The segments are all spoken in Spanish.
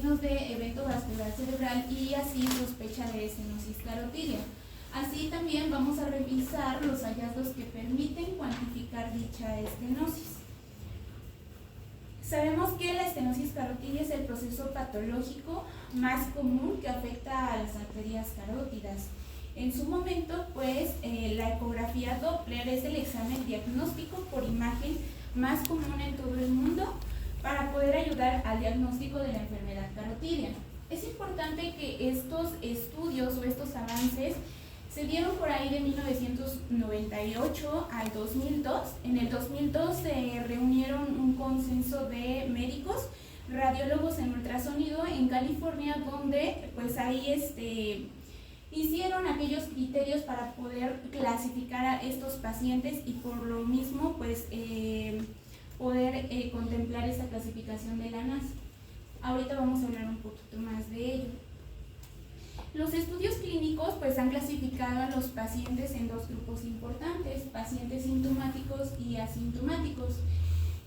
signos de evento vascular cerebral y así sospecha de estenosis carotidia. Así también vamos a revisar los hallazgos que permiten cuantificar dicha estenosis. Sabemos que la estenosis carotidia es el proceso patológico más común que afecta a las arterias carótidas. En su momento, pues, la ecografía Doppler es el examen diagnóstico por imagen más común en todo el mundo para poder ayudar al diagnóstico de la enfermedad carotidia. Es importante que estos estudios o estos avances se dieron por ahí de 1998 al 2002. En el 2002 se reunieron un consenso de médicos, radiólogos en ultrasonido en California, donde pues ahí hicieron aquellos criterios para poder clasificar a estos pacientes y por lo mismo pues poder contemplar esta clasificación de la NASA. Ahorita vamos a hablar un poquito más de ello. Los estudios clínicos pues han clasificado a los pacientes en dos grupos importantes, pacientes sintomáticos y asintomáticos.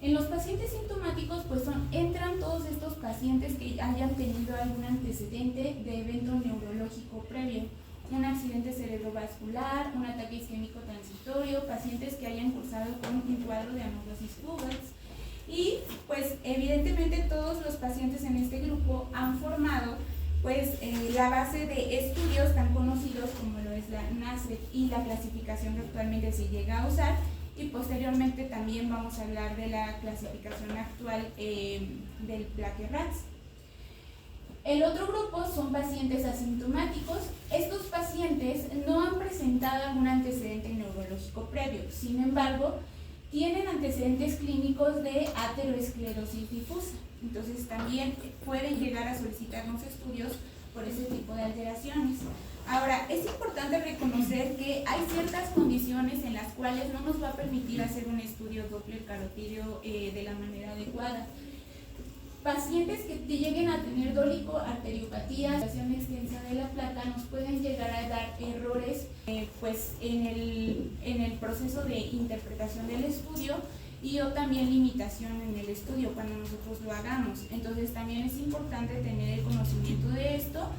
En los pacientes sintomáticos pues entran todos estos pacientes que hayan tenido algún antecedente de evento neurológico previo, un accidente cerebrovascular, un ataque isquémico transitorio, pacientes que hayan cursado con un cuadro de amaurosis Fugax. Y pues evidentemente todos los pacientes en este grupo han formado pues la base de estudios tan conocidos como lo es la NACET y la clasificación que actualmente se llega a usar, y posteriormente también vamos a hablar de la clasificación actual del Black-RATS. El otro grupo son pacientes asintomáticos. Estos pacientes no han presentado algún antecedente neurológico previo, sin embargo, tienen antecedentes clínicos de ateroesclerosis difusa. Entonces también pueden llegar a solicitarnos estudios por ese tipo de alteraciones. Ahora, es importante reconocer que hay ciertas condiciones en las cuales no nos va a permitir hacer un estudio Doppler carotídeo de la manera adecuada. Pacientes que lleguen a tener dólico-arteriopatía, alteración extensa de la placa, nos pueden llegar a dar errores pues en el proceso de interpretación del estudio y o también limitación en el estudio cuando nosotros lo hagamos. Entonces también es importante tener el conocimiento de esto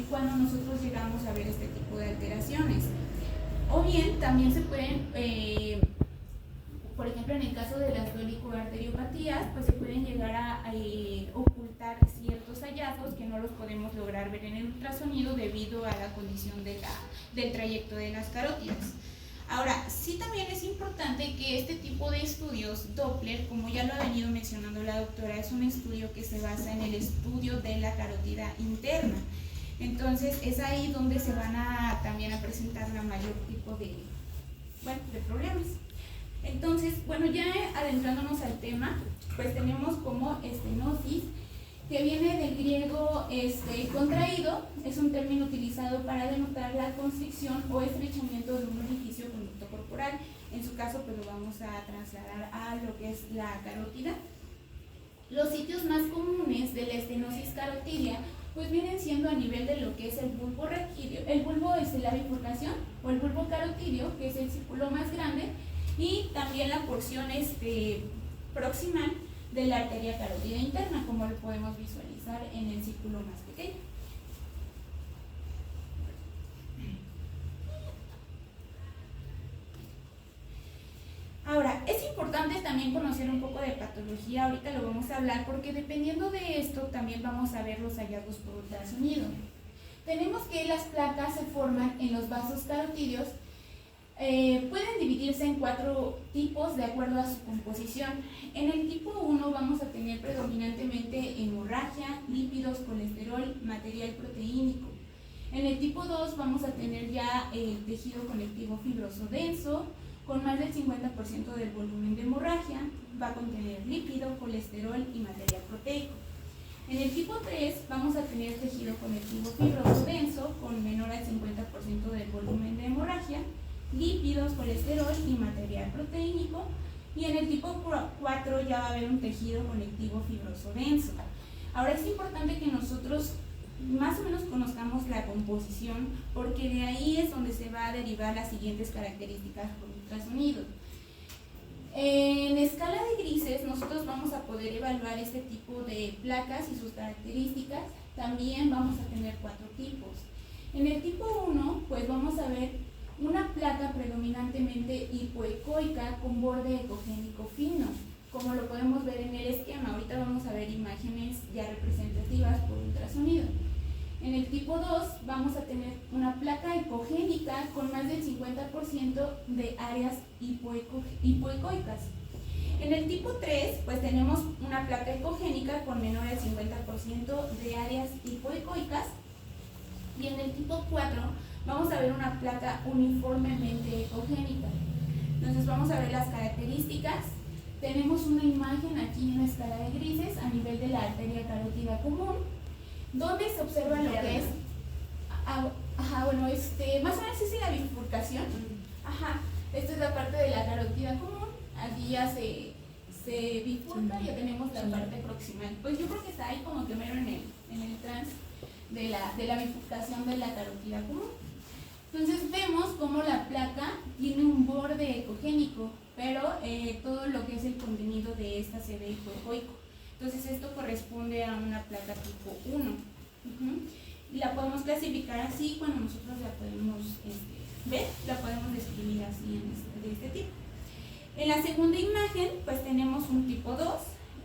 cuando nosotros llegamos a ver este tipo de alteraciones. O bien también se pueden, por ejemplo en el caso de las dólico-arteriopatías, pues se pueden llegar a ocultar ciertos hallazgos que no los podemos lograr ver en el ultrasonido debido a la condición del trayecto de las carótidas. Ahora, sí también es importante que este tipo de estudios Doppler, como ya lo ha venido mencionando la doctora, es un estudio que se basa en el estudio de la carótida interna. Entonces, es ahí donde se van también a presentar la mayor tipo de problemas. Entonces, ya adentrándonos al tema, pues tenemos como estenosis, que viene del griego contraído, es un término utilizado para denotar la constricción o estrechamiento de un orificio conducto corporal. En su caso, pues lo vamos a trasladar a lo que es la carótida. Los sitios más comunes de la estenosis carotidia pues vienen siendo a nivel de lo que es el bulbo raquídeo, el bulbo la bifurcación o el bulbo carotidio, que es el círculo más grande, y también la porción proximal de la arteria carótida interna, como lo podemos visualizar en el círculo más pequeño. Ahora, es importante también conocer un poco de patología, ahorita lo vamos a hablar, porque dependiendo de esto también vamos a ver los hallazgos por ultrasonido. Tenemos que las placas se forman en los vasos carotídeos. Pueden dividirse en 4 tipos de acuerdo a su composición. En el tipo 1 vamos a tener predominantemente hemorragia, lípidos, colesterol, material proteínico. En el tipo 2 vamos a tener ya el tejido conectivo fibroso denso, con más del 50% del volumen de hemorragia, va a contener lípido, colesterol y material proteico. En el tipo 3 vamos a tener tejido conectivo fibroso denso, con menor al 50% del volumen de hemorragia, lípidos, colesterol y material proteínico, y en el tipo 4 ya va a haber un tejido conectivo fibroso denso. Ahora es importante que nosotros más o menos conozcamos la composición, porque de ahí es donde se va a derivar las siguientes características por ultrasonido. En escala de grises nosotros vamos a poder evaluar este tipo de placas y sus características. También vamos a tener 4 tipos. En el tipo 1 pues vamos a ver una placa predominantemente hipoecoica con borde ecogénico fino, como lo podemos ver en el esquema. Ahorita vamos a ver imágenes ya representativas por ultrasonido. En el tipo 2 vamos a tener una placa ecogénica con más del 50% de áreas hipoecoicas. En el tipo 3 pues tenemos una placa ecogénica con menor al 50% de áreas hipoecoicas. Y en el tipo 4 vamos a ver una placa uniformemente ecogénica. Entonces vamos a ver las características. Tenemos una imagen aquí en una escala de grises a nivel de la arteria carótida común, donde se observa lo que es, más o menos es la bifurcación. Esta es la parte de la carótida común, aquí ya se bifurca, ya tenemos la parte proximal. Pues yo creo que está ahí como que mero en el trans de la bifurcación de la carótida común. Entonces vemos cómo la placa tiene un borde ecogénico, pero todo lo que es el contenido de esta se ve hipoecoico. Entonces esto corresponde a una placa tipo 1. Y la podemos clasificar así cuando nosotros la podemos ver, la podemos describir así de este tipo. En la segunda imagen pues tenemos un tipo 2.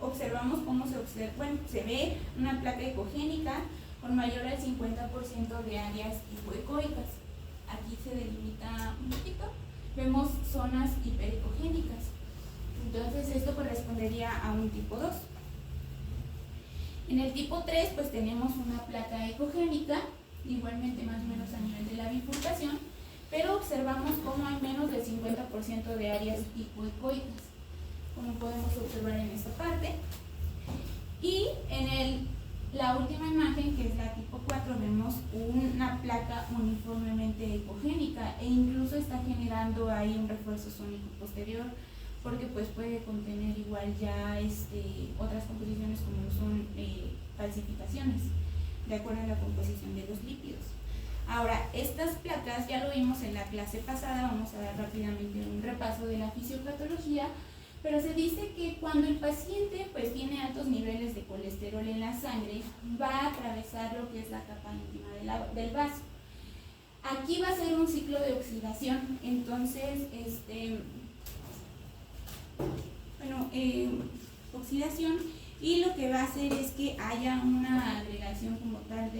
Observamos cómo se ve una placa ecogénica con mayor al 50% de áreas hipoecoicas. Aquí se delimita un poquito. Vemos zonas hiperecogénicas. Entonces esto correspondería a un tipo 2. En el tipo 3 pues tenemos una placa ecogénica, igualmente más o menos a nivel de la bifurcación, pero observamos cómo hay menos del 50% de áreas hipoecoicas, como podemos observar en esta parte. Y en la última imagen, que es la tipo 4, vemos una placa uniformemente ecogénica e incluso está generando ahí un refuerzo sónico posterior, porque pues puede contener igual ya otras composiciones como son falsificaciones, de acuerdo a la composición de los lípidos. Ahora, estas placas ya lo vimos en la clase pasada, vamos a dar rápidamente un repaso de la fisiopatología, pero se dice que cuando el paciente pues tiene altos niveles de colesterol en la sangre, va a atravesar lo que es la capa íntima del vaso. Aquí va a ser un ciclo de oxidación, entonces, oxidación, y lo que va a hacer es que haya una agregación como tal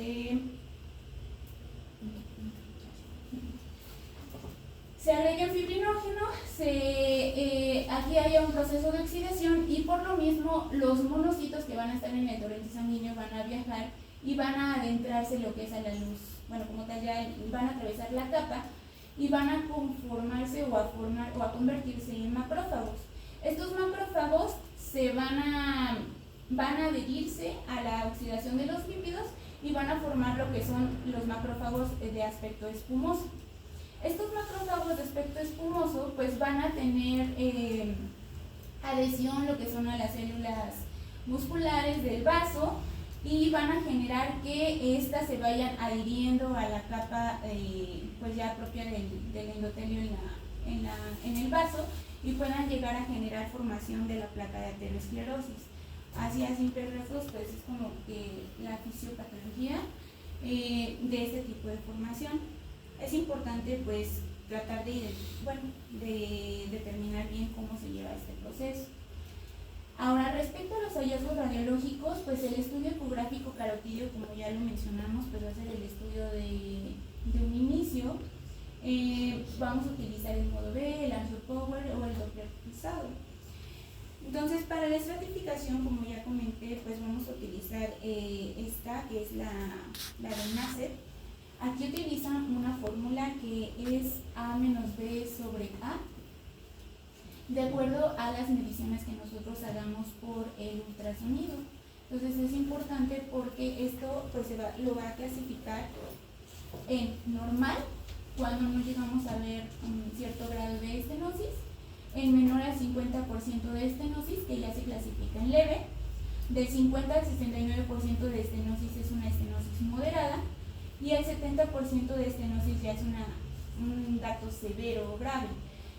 se agrega el fibrinógeno, aquí haya un proceso de oxidación y por lo mismo los monocitos que van a estar en el torrente sanguíneo van a viajar y van a adentrarse lo que es a la luz, como tal ya van a atravesar la capa y van a conformarse o a convertirse en macrófagos. Estos macrófagos van a adherirse a la oxidación de los lípidos y van a formar lo que son los macrófagos de aspecto espumoso. Estos macrófagos de aspecto espumoso pues van a tener adhesión lo que son a las células musculares del vaso y van a generar que éstas se vayan adhiriendo a la capa pues ya propia del endotelio en el vaso y puedan llegar a generar formación de la placa de aterosclerosis. Así a simple rasgos pues es como que la fisiopatología de este tipo de formación. Es importante pues tratar de determinar bien cómo se lleva este proceso. Ahora, respecto a los hallazgos radiológicos, pues el estudio ecográfico carotídeo, como ya lo mencionamos, pues va a ser el estudio de un inicio. Vamos a utilizar el modo B, el Answer Power o el Doppler pulsado. Entonces, para la estratificación, como ya comenté, pues vamos a utilizar esta, que es la de Nasser. Aquí utilizan una fórmula que es A-B sobre A, de acuerdo a las mediciones que nosotros hagamos por el ultrasonido. Entonces es importante porque esto pues lo va a clasificar en normal, cuando no llegamos a ver un cierto grado de estenosis, en menor al 50% de estenosis, que ya se clasifica en leve, del 50 al 69% de estenosis es una estenosis moderada, y el 70% de estenosis ya es un dato severo o grave.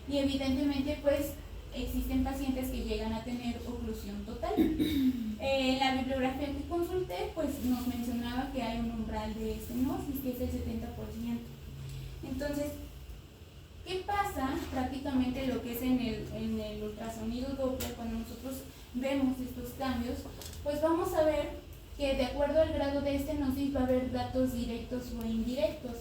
Y evidentemente pues existen pacientes que llegan a tener oclusión total. La bibliografía que consulté pues nos mencionaba que hay un umbral de estenosis que es el 70%. Entonces, ¿qué pasa prácticamente lo que es en el ultrasonido Doppler cuando nosotros vemos estos cambios? Pues vamos a ver que de acuerdo al grado de estenosis va a haber datos directos o indirectos.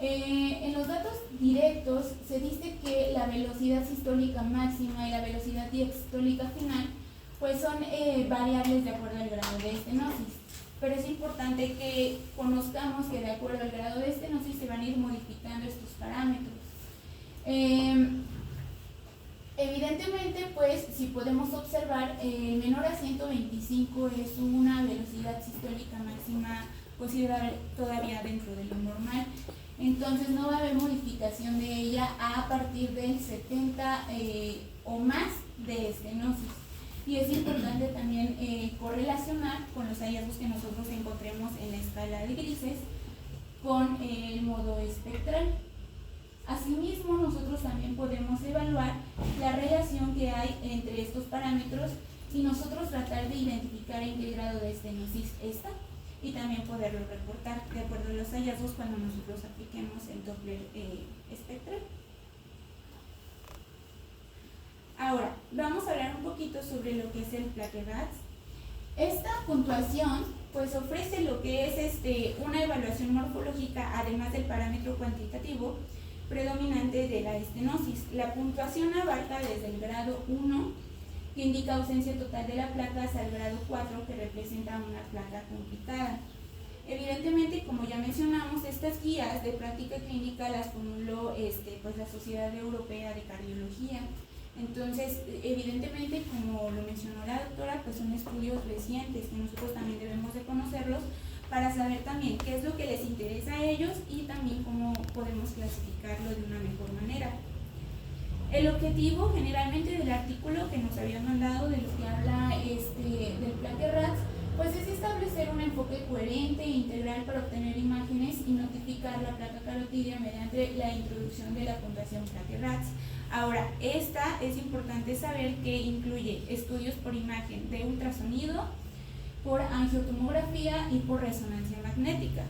En los datos directos se dice que la velocidad sistólica máxima y la velocidad diastólica final pues son variables de acuerdo al grado de estenosis. Pero es importante que conozcamos que de acuerdo al grado de estenosis se van a ir modificando estos parámetros. Evidentemente, pues, si podemos observar, menor a 125 es una velocidad sistólica máxima considerable todavía dentro de lo normal. Entonces no va a haber modificación de ella a partir del 70 o más de estenosis. Y es importante también correlacionar con los hallazgos que nosotros encontremos en la escala de grises con el modo espectral. Asimismo, nosotros también podemos evaluar la relación que hay entre estos parámetros y nosotros tratar de identificar en qué grado de estenosis está y también poderlo reportar de acuerdo a los hallazgos cuando nosotros apliquemos el Doppler espectral. Ahora, vamos a hablar un poquito sobre lo que es el Plaque RATS. Esta puntuación pues ofrece lo que es una evaluación morfológica además del parámetro cuantitativo predominante de la estenosis. La puntuación abarca desde el grado 1, que indica ausencia total de la placa, hasta el grado 4, que representa una placa complicada. Evidentemente, como ya mencionamos, estas guías de práctica clínica las formuló pues la Sociedad Europea de Cardiología. Entonces, evidentemente, como lo mencionó la doctora, pues son estudios recientes que nosotros también debemos de conocerlos para saber también qué es lo que les interesa a ellos y también cómo podemos clasificarlo de una mejor manera. El objetivo generalmente del artículo que nos habían mandado, de lo que habla del Plaque RATS, pues es establecer un enfoque coherente e integral para obtener imágenes y notificar la placa carotidia mediante la introducción de la puntuación Plaque RATS. Ahora, esta es importante saber que incluye estudios por imagen de ultrasonido, por angiotomografía y por resonancia magnética.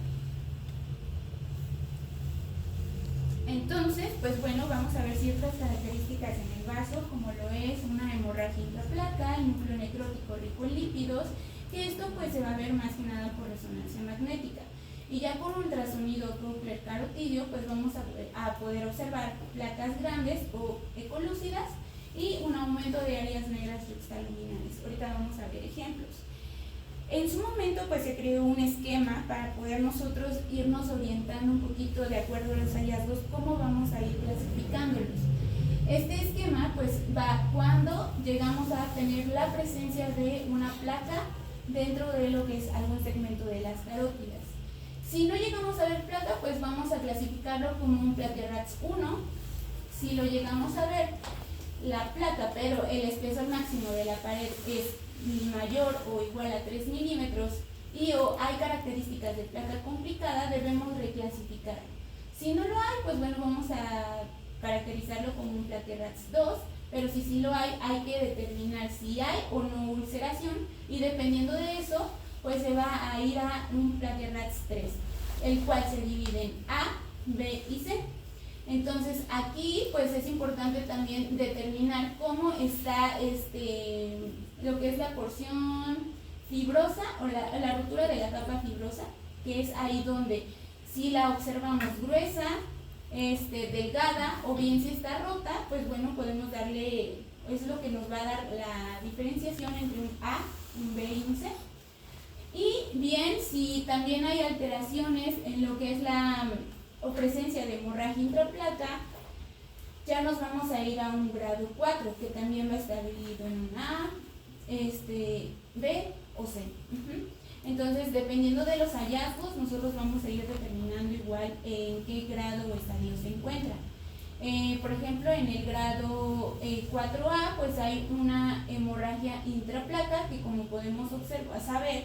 Entonces, pues bueno, vamos a ver ciertas características en el vaso, como lo es una hemorragia intraplaca, el núcleo necrótico rico en lípidos, que esto pues se va a ver más que nada por resonancia magnética. Y ya por ultrasonido Doppler carotidio, pues vamos a poder observar placas grandes o ecolúcidas y un aumento de áreas negras yuxtaluminales. Ahorita vamos a ver ejemplos. En su momento pues se creó un esquema para poder nosotros irnos orientando un poquito de acuerdo a los hallazgos cómo vamos a ir clasificándolos. Este esquema pues va cuando llegamos a tener la presencia de una placa dentro de lo que es algún segmento de las carótidas. Si no llegamos a ver placa, pues vamos a clasificarlo como un Plaque RATS 1. Si lo llegamos a ver la placa, pero el espesor máximo de la pared es mayor o igual a 3 milímetros y o hay características de placa complicada, debemos reclasificar. Si no lo hay, pues bueno, vamos a caracterizarlo como un Plaque RATS 2, pero si sí lo hay que determinar si hay o no ulceración y dependiendo de eso, pues se va a ir a un Plaque RATS 3, el cual se divide en A, B y C. Entonces aquí pues es importante también determinar cómo está lo que es la porción fibrosa o la rotura de la capa fibrosa, que es ahí donde si la observamos gruesa, delgada o bien si está rota, pues bueno, podemos darle, es lo que nos va a dar la diferenciación entre un A, un B y un C. Y bien, si también hay alteraciones en lo que es la o presencia de hemorragia intraplaca, ya nos vamos a ir a un grado 4, que también va a estar dividido en un A, B o C. Entonces, dependiendo de los hallazgos, nosotros vamos a ir determinando igual en qué grado o estadio se encuentra. Por ejemplo, en el grado 4A, pues hay una hemorragia intraplaca que, como podemos saber,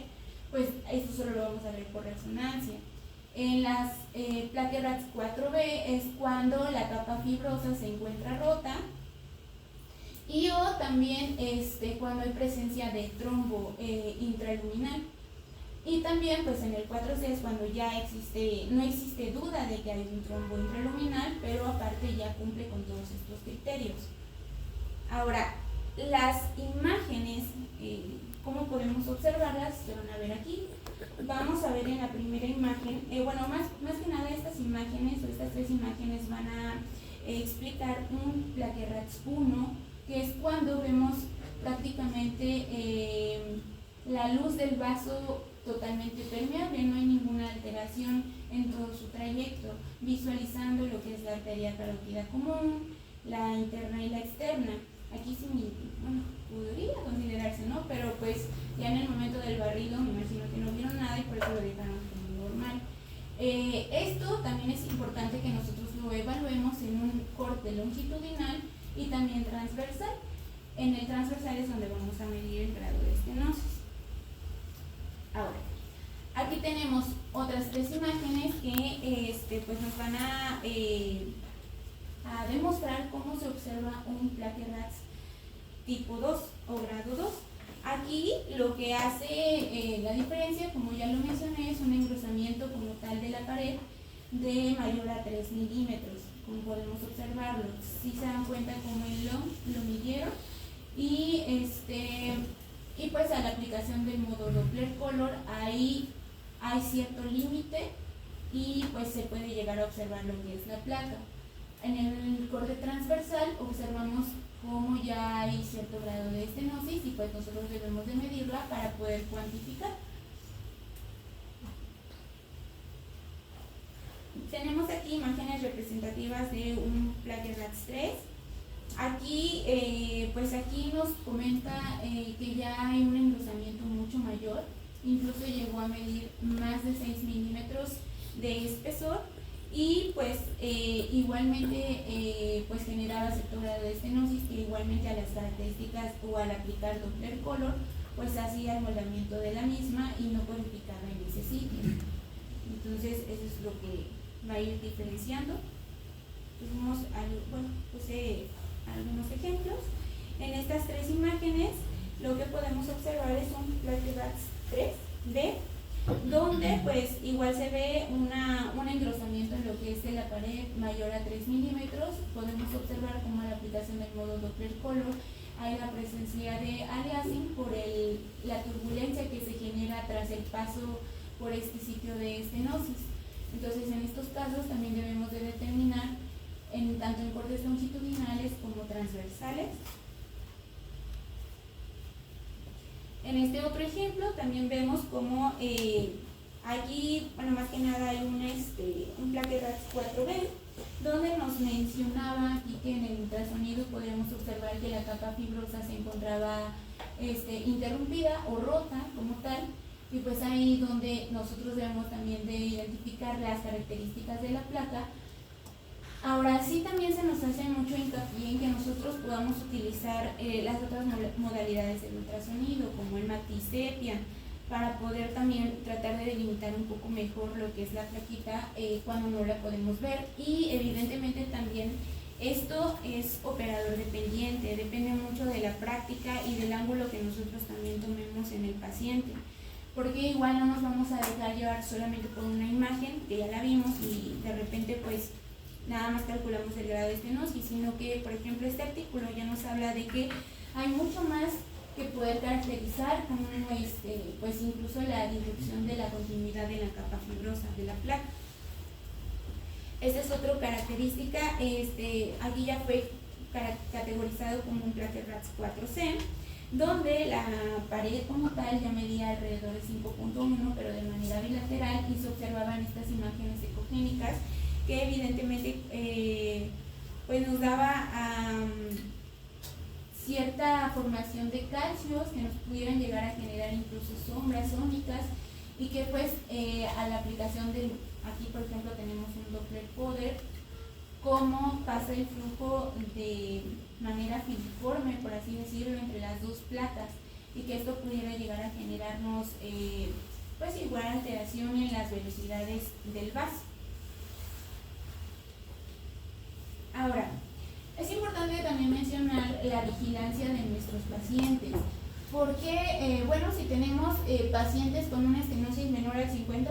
pues esto solo lo vamos a ver por resonancia. En las Plaque RATS 4B es cuando la capa fibrosa se encuentra rota Y o también cuando hay presencia de trombo intraluminal. Y también pues en el 4C es cuando ya no existe duda de que hay un trombo intraluminal, pero aparte ya cumple con todos estos criterios. Ahora, las imágenes, ¿cómo podemos observarlas? Se van a ver aquí. Vamos a ver en la primera imagen, más que nada estas imágenes o estas tres imágenes van a explicar un Plaquerats 1, que es cuando vemos prácticamente la luz del vaso totalmente permeable, no hay ninguna alteración en todo su trayecto, visualizando lo que es la arteria carótida común, la interna y la externa. Aquí sí, podría considerarse, ¿no? Pero pues ya en el momento del barrido me imagino que no vieron nada y por eso lo dejaron como normal. Esto también es importante que nosotros lo evaluemos en un corte longitudinal y también transversal. En el transversal es donde vamos a medir el grado de estenosis. Ahora, aquí tenemos otras tres imágenes que pues nos van a demostrar cómo se observa un Plaquerats tipo 2 o grado 2. Aquí lo que hace la diferencia, como ya lo mencioné, es un engrosamiento como tal de la pared de mayor a 3 milímetros, como podemos observarlo. Si se dan cuenta cómo lo midieron y pues a la aplicación del modo Doppler Color ahí hay cierto límite y pues se puede llegar a observar lo que es la placa. En el corte transversal observamos cómo ya hay cierto grado de estenosis y pues nosotros debemos de medirla para poder cuantificar. Tenemos aquí imágenes representativas de un Plaquerats 3. Aquí, pues aquí nos comenta que ya hay un engrosamiento mucho mayor, incluso llegó a medir más de 6 milímetros de espesor y pues igualmente pues generaba cierto grado de estenosis que igualmente a las características o al aplicar Doppler Color pues hacía el moldamiento de la misma y no purificaba en ese sitio. Entonces eso es lo que va a ir diferenciando. Tuvimos algunos ejemplos. En estas tres imágenes lo que podemos observar es un Plaquerats 3D, donde pues igual se ve un engrosamiento en lo que es de la pared mayor a 3 milímetros. Podemos observar como la aplicación del modo Doppler Color hay la presencia de aliasing por la turbulencia que se genera tras el paso por este sitio de estenosis. Entonces en estos casos también debemos de determinar tanto en cortes longitudinales como transversales. En este otro ejemplo también vemos como aquí, más que nada hay un Plaquerats 4B, donde nos mencionaba aquí que en el ultrasonido podríamos observar que la capa fibrosa se encontraba interrumpida o rota como tal, y pues ahí donde nosotros debemos también de identificar las características de la placa. Ahora sí también se nos hace mucho hincapié en que nosotros podamos utilizar las otras modalidades del ultrasonido, como el MACTI-SEPIAN, para poder también tratar de delimitar un poco mejor lo que es la plaquita cuando no la podemos ver. Y evidentemente también esto es operador dependiente, depende mucho de la práctica y del ángulo que nosotros también tomemos en el paciente, porque igual no nos vamos a dejar llevar solamente por una imagen que ya la vimos y de repente pues nada más calculamos el grado de estenosis, sino que por ejemplo este artículo ya nos habla de que hay mucho más que poder caracterizar como pues incluso la disrupción de la continuidad de la capa fibrosa de la placa. Esta es otra característica, aquí ya fue categorizado como un Plaquerats 4C, donde la pared como tal ya medía alrededor de 5.1, pero de manera bilateral, y se observaban estas imágenes ecogénicas que evidentemente pues nos daba cierta formación de calcios que nos pudieran llegar a generar incluso sombras sónicas, y que pues a la aplicación aquí por ejemplo tenemos un Doppler Color, cómo pasa el flujo de manera filiforme, por así decirlo, entre las dos placas, y que esto pudiera llegar a generarnos pues igual alteración en las velocidades del vaso. Ahora, es importante también mencionar la vigilancia de nuestros pacientes. Porque, bueno, si tenemos pacientes con una estenosis menor al 50%,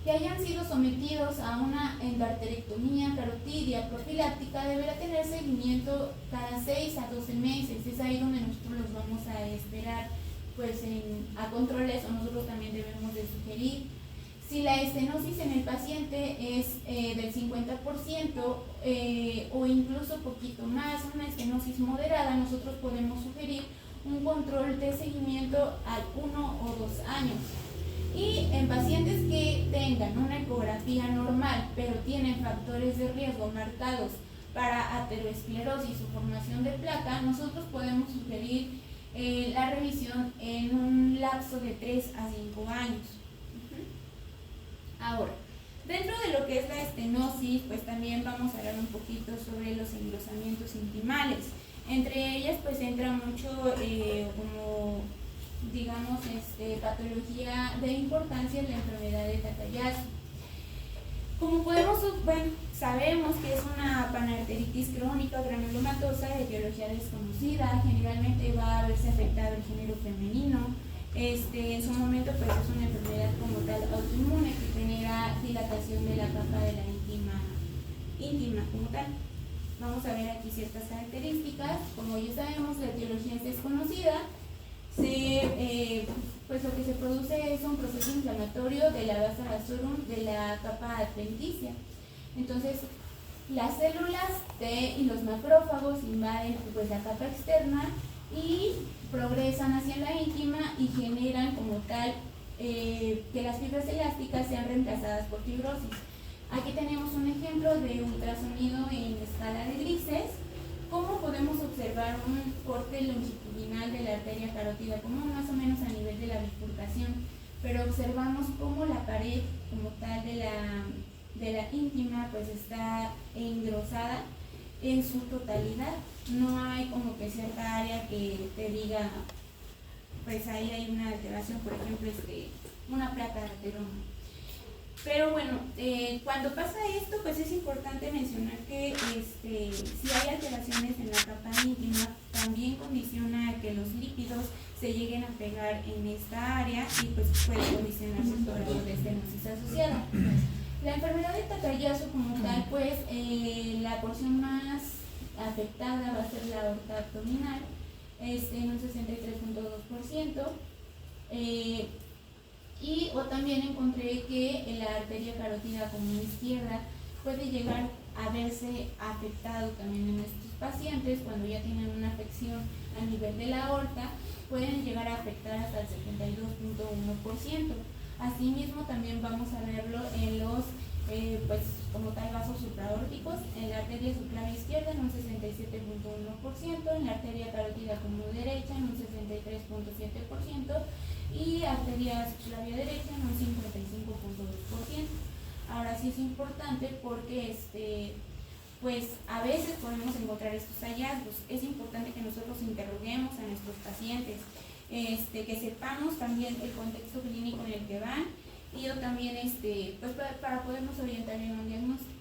que hayan sido sometidos a una endarterectomía carotidia profiláctica, deberá tener seguimiento cada 6 a 12 meses. Es ahí donde nosotros los vamos a esperar pues a controles, o nosotros también debemos de sugerir. Si la estenosis en el paciente es del 50% o incluso poquito más, una estenosis moderada, nosotros podemos sugerir un control de seguimiento al 1 o 2 años. Y en pacientes que tengan una ecografía normal, pero tienen factores de riesgo marcados para aterosclerosis o formación de placa, nosotros podemos sugerir la revisión en un lapso de 3 a 5 años. Ahora, dentro de lo que es la estenosis, pues también vamos a hablar un poquito sobre los engrosamientos intimales. Entre ellas pues entra mucho como digamos patología de importancia en la enfermedad de Takayasu. Como sabemos que es una panarteritis crónica granulomatosa de etiología desconocida. Generalmente va a verse afectado el género femenino. En su momento pues es una enfermedad como tal autoinmune que genera dilatación de la capa de la íntima como tal. Vamos a ver aquí ciertas características. Como ya sabemos, la etiología es desconocida. Pues lo que se produce es un proceso inflamatorio de la basa vasorum de la capa adventicia. Entonces, las células T y los macrófagos invaden pues la capa externa y progresan hacia la íntima y generan como tal que las fibras elásticas sean reemplazadas por fibrosis. Aquí tenemos un ejemplo de ultrasonido en escala de grises. ¿Cómo podemos observar un corte longitudinal de la arteria carótida común, más o menos a nivel de la bifurcación? Pero observamos cómo la pared como tal de la íntima pues está engrosada en su totalidad. No hay como que cierta área que te diga, pues ahí hay una alteración, por ejemplo, una placa de ateroma. Pero bueno, cuando pasa esto, pues es importante mencionar que si hay alteraciones en la capa íntima, también condiciona que los lípidos se lleguen a pegar en esta área y pues puede condicionar cierto grado de estenosis asociada. La enfermedad de Takayasu como tal, pues la porción más afectada va a ser la aorta abdominal, en un 63.2%. O también encontré que la arteria carótida común izquierda puede llegar a verse afectado también en estos pacientes cuando ya tienen una afección a nivel de la aorta, pueden llegar a afectar hasta el 72.1%. Asimismo también vamos a verlo en los pues como tal vasos supraórticos, en la arteria subclavia izquierda en un 67.1%, en la arteria carótida común derecha en un 63.7% y arteria subclavia derecha en un 55.2%. Ahora sí es importante porque pues a veces podemos encontrar estos hallazgos. Es importante que nosotros interroguemos a nuestros pacientes, que sepamos también el contexto clínico en el que van y también pues para podernos orientar en un diagnóstico.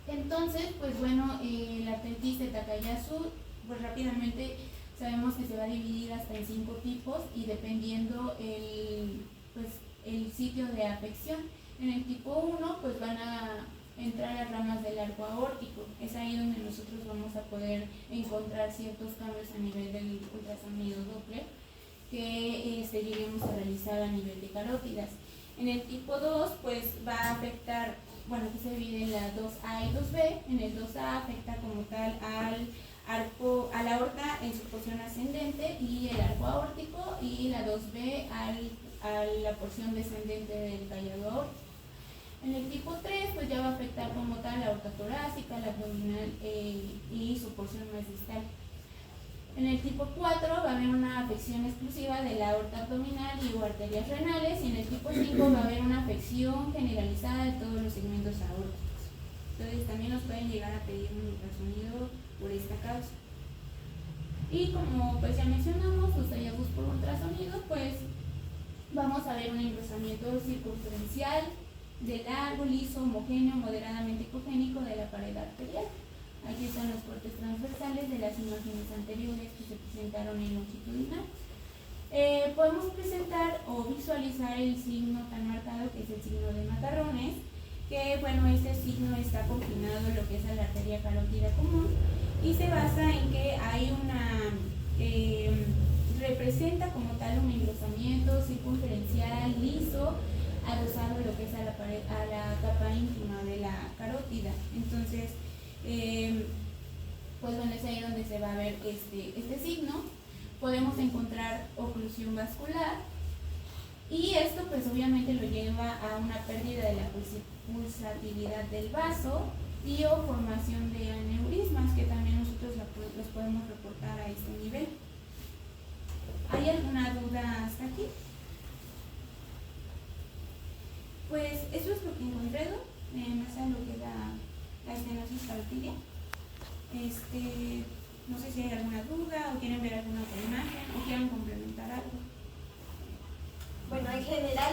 Entonces, pues bueno, la artritis de Takayasu, pues rápidamente sabemos que se va a dividir hasta en 5 tipos y dependiendo el sitio de afección. En el tipo 1 pues van a entrar las ramas del arco aórtico. Es ahí donde nosotros vamos a poder encontrar ciertos cambios a nivel del ultrasonido Doppler que lleguemos a realizar a nivel de carótidas. En el tipo 2 pues va a afectar, que se divide en la 2A y 2B. En el 2A afecta como tal a la aorta en su porción ascendente y el arco aórtico, y la 2B a la porción descendente del callado aórtico. En el tipo 3 pues ya va a afectar como tal la aorta torácica, la abdominal y su porción más distal. En el tipo 4 va a haber una afección exclusiva de la aorta abdominal y o arterias renales, y en el tipo 5 va a haber una afección generalizada de todos los segmentos aórticos. Entonces también nos pueden llegar a pedir un ultrasonido por esta causa. Y como pues ya mencionamos, los hallazgos por ultrasonido, pues vamos a ver un engrosamiento circunferencial de largo, liso, homogéneo, moderadamente ecogénico de la pared arterial. Aquí están los cortes transversales de las imágenes anteriores que se presentaron en longitudinal. Podemos presentar o visualizar el signo tan marcado que es el signo de macarrones, que bueno, este signo está confinado en lo que es a la arteria carótida común y se basa en que hay una, representa como tal un engrosamiento circunferencial liso adosado lo que es a la pared, a la capa íntima de la carótida. Entonces, pues bueno, es ahí donde se va a ver este signo. Podemos encontrar oclusión vascular y esto pues obviamente lo lleva a una pérdida de la pulsatividad del vaso y o formación de aneurismas, que también nosotros los podemos reportar a este nivel. ¿Hay alguna duda hasta aquí? Pues eso es lo que encontré en base a lo que da la estenosis carotidia. No sé si hay alguna duda o quieren ver alguna otra imagen o quieren complementar algo. Bueno, en general,